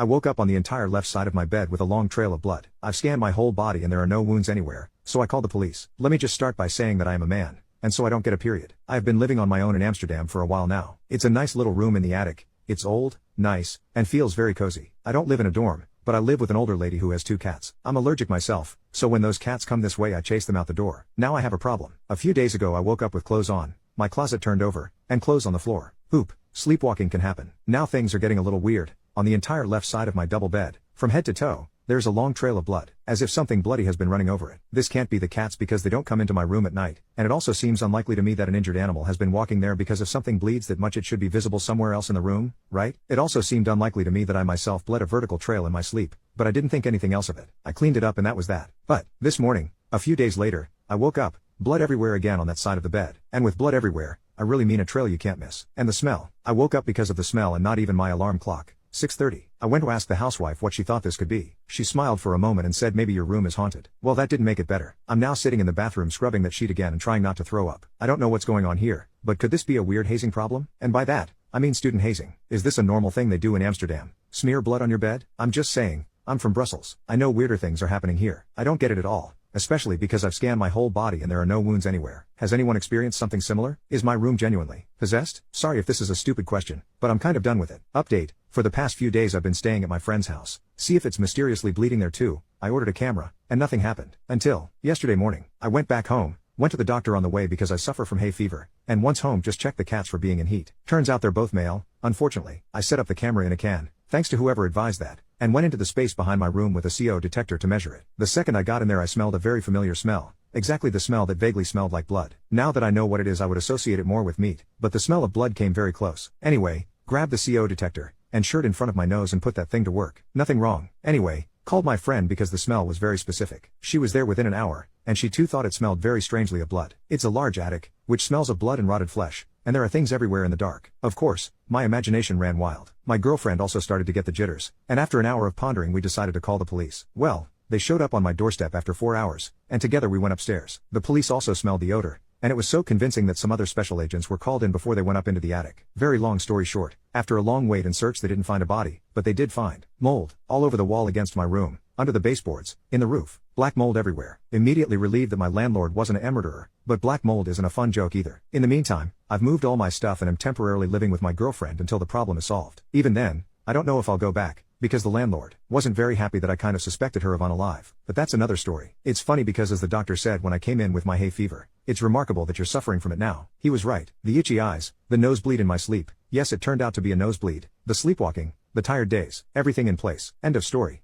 I woke up on the entire left side of my bed with a long trail of blood. I've scanned my whole body and there are no wounds anywhere, so I called the police. Let me just start by saying that I am a man, and so I don't get a period. I have been living on my own in Amsterdam for a while now. It's a nice little room in the attic. It's old, nice, and feels very cozy. I don't live in a dorm, but I live with an older lady who has 2 cats. I'm allergic myself, so when those cats come this way I chase them out the door. Now I have a problem. A few days ago I woke up with clothes on, my closet turned over, and clothes on the floor. Poop. Sleepwalking can happen. Now things are getting a little weird. On the entire left side of my double bed, from head to toe, there's a long trail of blood, as if something bloody has been running over it. This can't be the cats because they don't come into my room at night, and it also seems unlikely to me that an injured animal has been walking there because if something bleeds that much it should be visible somewhere else in the room, right? It also seemed unlikely to me that I myself bled a vertical trail in my sleep, but I didn't think anything else of it. I cleaned it up and that was that. But, this morning, a few days later, I woke up, blood everywhere again on that side of the bed. And with blood everywhere, I really mean a trail you can't miss. And the smell. I woke up because of the smell and not even my alarm clock. 6:30. I went to ask the housewife what she thought this could be. She smiled for a moment and said maybe your room is haunted. Well, that didn't make it better. I'm now sitting in the bathroom scrubbing that sheet again and trying not to throw up. I don't know what's going on here, but could this be a weird hazing problem? And by that, I mean student hazing. Is this a normal thing they do in Amsterdam? Smear blood on your bed? I'm just saying, I'm from Brussels. I know weirder things are happening here. I don't get it at all. Especially because I've scanned my whole body and there are no wounds anywhere. Has anyone experienced something similar? Is my room genuinely possessed? Sorry if this is a stupid question, but I'm kind of done with it. Update. For the past few days I've been staying at my friend's house. See if it's mysteriously bleeding there too. I ordered a camera, and nothing happened. Until yesterday morning. I went back home, went to the doctor on the way because I suffer from hay fever, and once home just checked the cats for being in heat. Turns out they're both male, unfortunately. I set up the camera in a can, thanks to whoever advised that, and went into the space behind my room with a CO detector to measure it. The second I got in there I smelled a very familiar smell. Exactly the smell that vaguely smelled like blood. Now that I know what it is I would associate it more with meat, but the smell of blood came very close. Anyway, grabbed the CO detector, and shirt in front of my nose and put that thing to work. Nothing wrong. Anyway, called my friend because the smell was very specific. She was there within an hour, and she too thought it smelled very strangely of blood. It's a large attic, which smells of blood and rotted flesh, and there are things everywhere in the dark. Of course, my imagination ran wild. My girlfriend also started to get the jitters, and after an hour of pondering we decided to call the police. Well, they showed up on my doorstep after 4 hours, and together we went upstairs. The police also smelled the odor, and it was so convincing that some other special agents were called in before they went up into the attic. Very long story short, after a long wait and search they didn't find a body, but they did find mold all over the wall against my room, under the baseboards, in the roof, black mold everywhere. Immediately relieved that my landlord wasn't a murderer, but black mold isn't a fun joke either. In the meantime, I've moved all my stuff and am temporarily living with my girlfriend until the problem is solved. Even then, I don't know if I'll go back, because the landlord wasn't very happy that I kind of suspected her of unalive. But that's another story. It's funny because as the doctor said when I came in with my hay fever, it's remarkable that you're suffering from it now. He was right. The itchy eyes, the nosebleed in my sleep, yes it turned out to be a nosebleed, the sleepwalking, the tired days, everything in place. End of story.